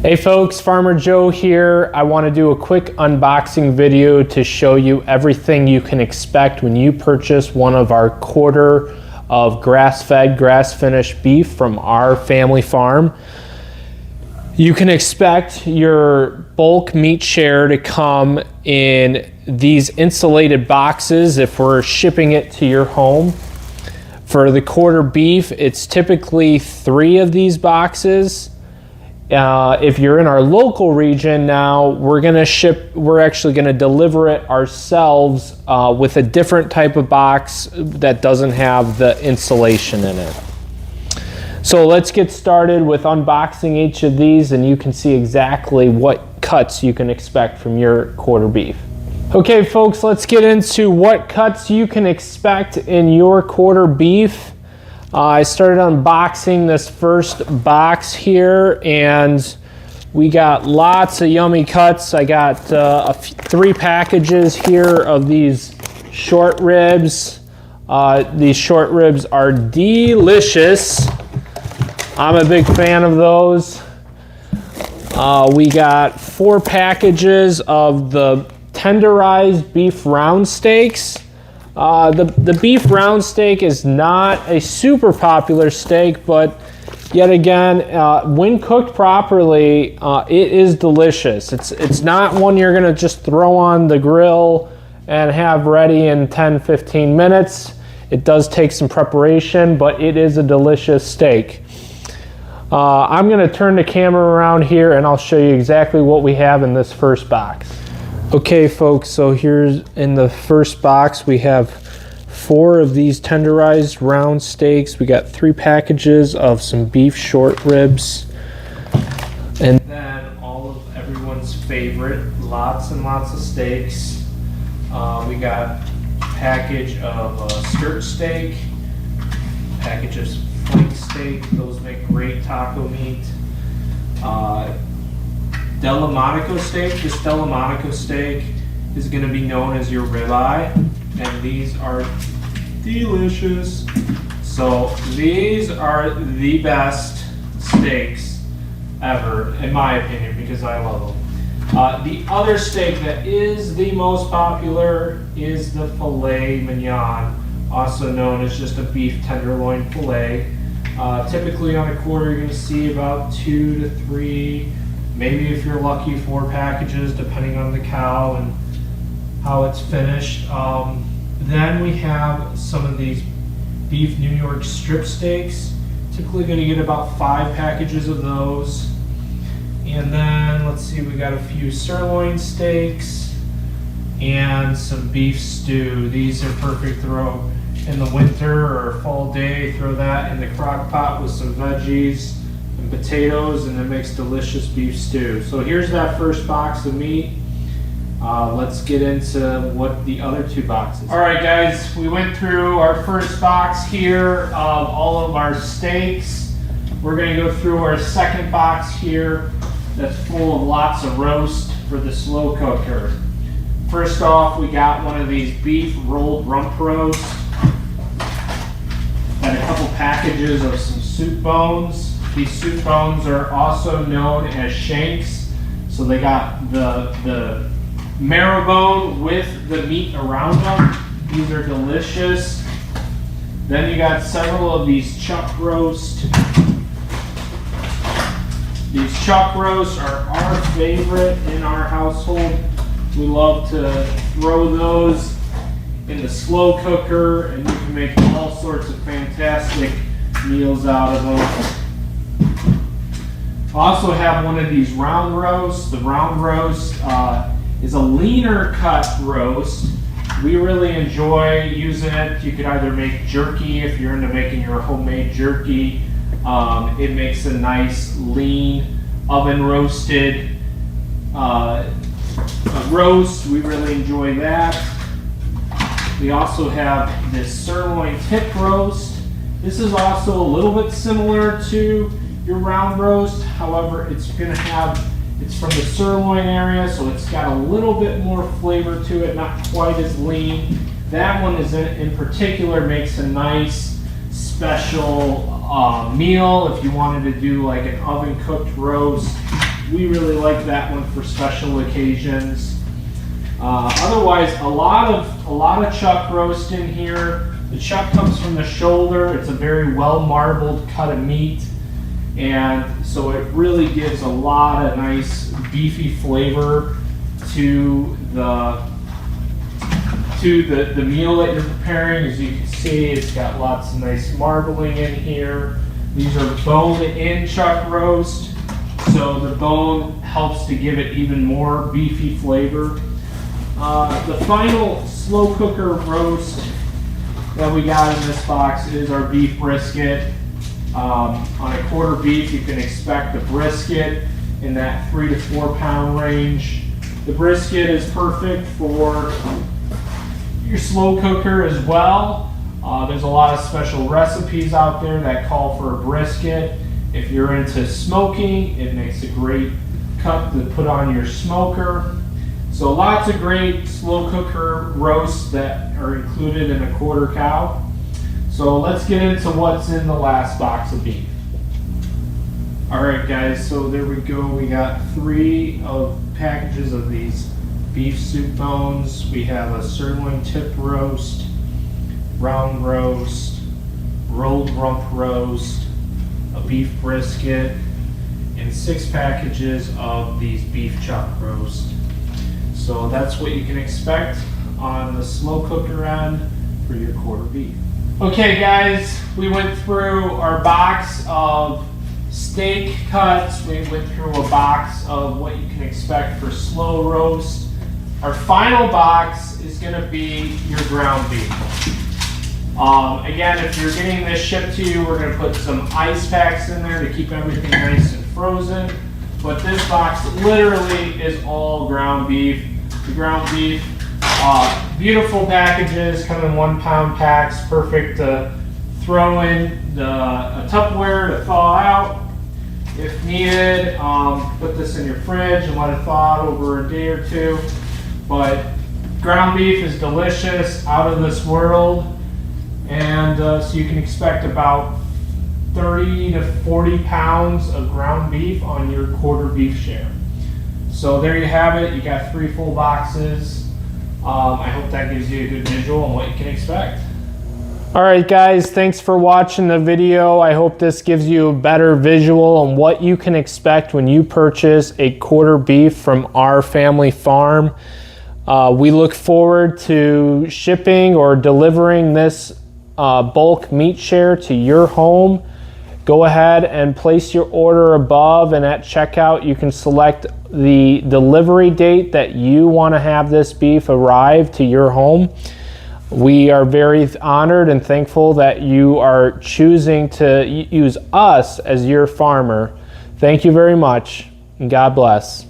Hey folks, Farmer Joe here. I want to do a quick unboxing video to show you everything you can expect when you purchase one of our quarter of grass-fed, grass-finished beef from our family farm. You can expect your bulk meat share to come in these insulated boxes if we're shipping it to your home. For the quarter beef, it's typically 3 of these boxes. If you're in our local region now, we're actually gonna deliver it ourselves with a different type of box that doesn't have the insulation in it. So let's get started with unboxing each of these and you can see exactly what cuts you can expect from your quarter beef. Okay folks, let's get into what cuts you can expect in your quarter beef. I started unboxing this first box here and we got lots of yummy cuts. I got 3 packages here of these short ribs. These short ribs are delicious. I'm a big fan of those. We got 4 packages of the tenderized beef round steaks. The beef round steak is not a super popular steak, but yet again, when cooked properly, it is delicious. It's not one you're gonna just throw on the grill and have ready in 10-15 minutes. It does take some preparation, but it is a delicious steak. I'm gonna turn the camera around here and I'll show you exactly what we have in this first box. Okay folks, so here's in the first box we have 4 of these tenderized round steaks. We got 3 packages of some beef short ribs. And then all of everyone's favorite, lots and lots of steaks. We got a package of skirt steak, package of flank steak. Those make great taco meat. Dellamonico steak. This Dellamonico steak is going to be known as your ribeye, and these are delicious. So these are the best steaks ever, in my opinion, because I love them. The other steak that is the most popular is the filet mignon, also known as just a beef tenderloin filet. Typically on a quarter, you're going to see about 2 to 3. Maybe if you're lucky, 4 packages, depending on the cow and how it's finished. Then we have some of these beef New York strip steaks. Typically going to get about 5 packages of those. And then let's see, we got a few sirloin steaks and some beef stew. These are perfect throw in the winter or fall day. Throw that in the crock pot with some veggies and potatoes, and it makes delicious beef stew. So here's that first box of meat. Let's get into what the other 2 boxes. All right guys, we went through our first box here of all of our steaks. We're going to go through our second box here that's full of lots of roast for the slow cooker. First off, we got one of these beef rolled rump roast and a couple packages of some soup bones. These soup bones are also known as shanks. So they got the marrow bone with the meat around them. These are delicious. Then you got several of these chuck roast. These chuck roasts are our favorite in our household. We love to throw those in the slow cooker and you can make all sorts of fantastic meals out of them. Also have one of these round roasts. The round roast is a leaner cut roast. We really enjoy using it. You could either make jerky if you're into making your homemade jerky. It makes a nice lean oven roasted roast. We really enjoy that. We also have this sirloin tip roast. This is also a little bit similar to your round roast. However, it's from the sirloin area, so it's got a little bit more flavor to it, not quite as lean. That one is in particular makes a nice special meal if you wanted to do like an oven cooked roast. we really like that one for special occasions. Otherwise, a lot of chuck roast in here. The chuck comes from the shoulder. It's a very well marbled cut of meat, and so it really gives a lot of nice beefy flavor to the meal that you're preparing. As you can see, it's got lots of nice marbling in here. These are bone-in chuck roast, so the bone helps to give it even more beefy flavor. The final slow cooker roast that we got in this box is our beef brisket. On a quarter beef, you can expect the brisket in that 3 to 4 pound range. The brisket is perfect for your slow cooker as well. There's a lot of special recipes out there that call for a brisket. If you're into smoking, it makes a great cut to put on your smoker. So lots of great slow cooker roasts that are included in a quarter cow. So let's get into what's in the last box of beef. All right, guys, so there we go. We got 3 packages of these beef soup bones. We have a sirloin tip roast, round roast, rolled rump roast, a beef brisket, and 6 packages of these beef chuck roast. So that's what you can expect on the slow cooker end for your quarter beef. Okay, guys, we went through our box of steak cuts. We went through a box of what you can expect for slow roast. Our final box is going to be your ground beef. Again, if you're getting this shipped to you, we're going to put some ice packs in there to keep everything nice and frozen. But this box literally is all ground beef. The ground beef, beautiful packages, come in 1 pound packs, perfect to throw in a Tupperware to thaw out if needed. Put this in your fridge and let it thaw out over a day or 2. But ground beef is delicious, out of this world, and so you can expect about 30 to 40 pounds of ground beef on your quarter beef share. So there you have it. You got 3 full boxes. I hope that gives you a good visual on what you can expect. All right, guys, thanks for watching the video. I hope this gives you a better visual on what you can expect when you purchase a quarter beef from our family farm. We look forward to shipping or delivering this bulk meat share to your home. Go ahead and place your order above, and at checkout you can select the delivery date that you want to have this beef arrive to your home. We are very honored and thankful that you are choosing to use us as your farmer. Thank you very much, and God bless.